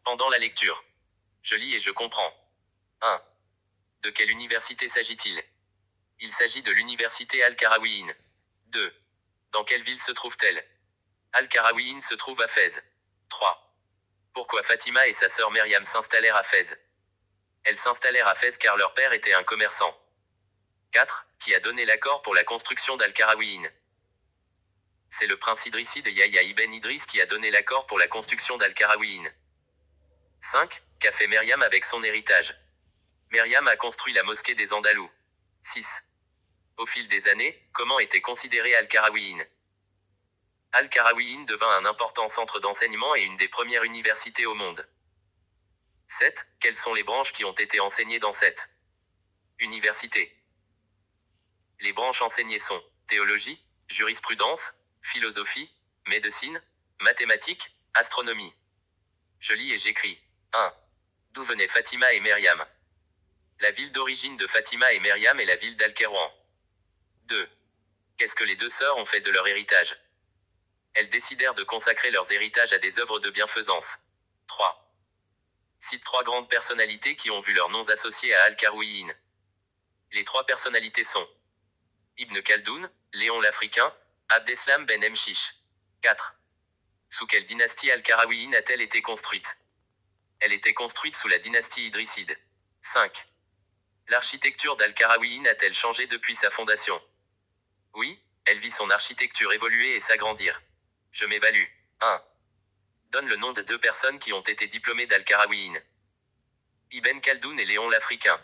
Pendant la lecture. Je lis et je comprends. 1. De quelle université s'agit-il? Il s'agit de l'université Al-Qarawiyyin. 2. Dans quelle ville se trouve-t-elle? Al-Qarawiyyin se trouve à Fès. 3. Pourquoi Fatima et sa sœur Myriam s'installèrent à Fès? Elles s'installèrent à Fès car leur père était un commerçant. 4. Qui a donné l'accord pour la construction d'Al-Qarawiyyin? C'est le prince idrisside Yahya ibn Idriss qui a donné l'accord pour la construction d'Al-Qarawiyyin. 5. Qu'a fait Myriam avec son héritage? Myriam a construit la mosquée des Andalous. 6. Au fil des années, comment était considéré Al-Qarawiyyin? Al-Qarawiyyin devint un important centre d'enseignement et une des premières universités au monde. 7. Quelles sont les branches qui ont été enseignées dans cette université? Les branches enseignées sont théologie, jurisprudence, philosophie, médecine, mathématiques, astronomie. Je lis et j'écris. 1. D'où venaient Fatima et Myriam? La ville d'origine de Fatima et Myriam est la ville d'Al-Kairouan. 2. Qu'est-ce que les deux sœurs ont fait de leur héritage? Elles décidèrent de consacrer leurs héritages à des œuvres de bienfaisance. 3. Cite 3 grandes personnalités qui ont vu leurs noms associés à Al-Qarawiyyin. Les 3 personnalités sont Ibn Khaldoun, Léon l'Africain, Abdeslam ben Mchish. 4. Sous quelle dynastie Al-Qarawiyyin a-t-elle été construite? Elle était construite sous la dynastie idrisside. 5. L'architecture d'Al-Qarawiyyin a-t-elle changé depuis sa fondation? Oui, elle vit son architecture évoluer et s'agrandir. Je m'évalue. 1. Donne le nom de 2 personnes qui ont été diplômées d'Al-Qarawiyyin. Ibn Khaldoun et Léon l'Africain.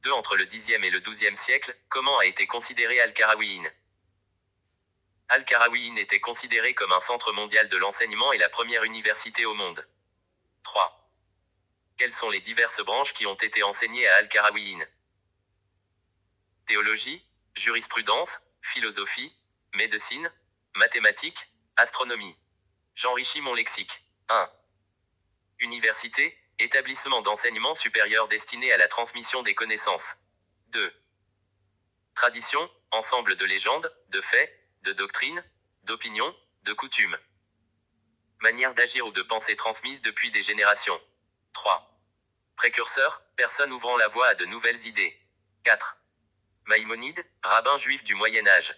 2. Entre le Xe et le XIIe siècle, comment a été considéré Al-Qarawiyyin? Al-Qarawiyyin était considéré comme un centre mondial de l'enseignement et la première université au monde. 3. Quelles sont les diverses branches qui ont été enseignées à Al-Qarawiyyin? Théologie, jurisprudence, philosophie, médecine, mathématiques, astronomie. J'enrichis mon lexique. 1. Université, établissement d'enseignement supérieur destiné à la transmission des connaissances. 2. Tradition, ensemble de légendes, de faits, de doctrines, d'opinions, de coutumes. Manière d'agir ou de penser transmise depuis des générations. 3. Précurseur, personne ouvrant la voie à de nouvelles idées. 4. Maïmonide, rabbin juif du Moyen Âge.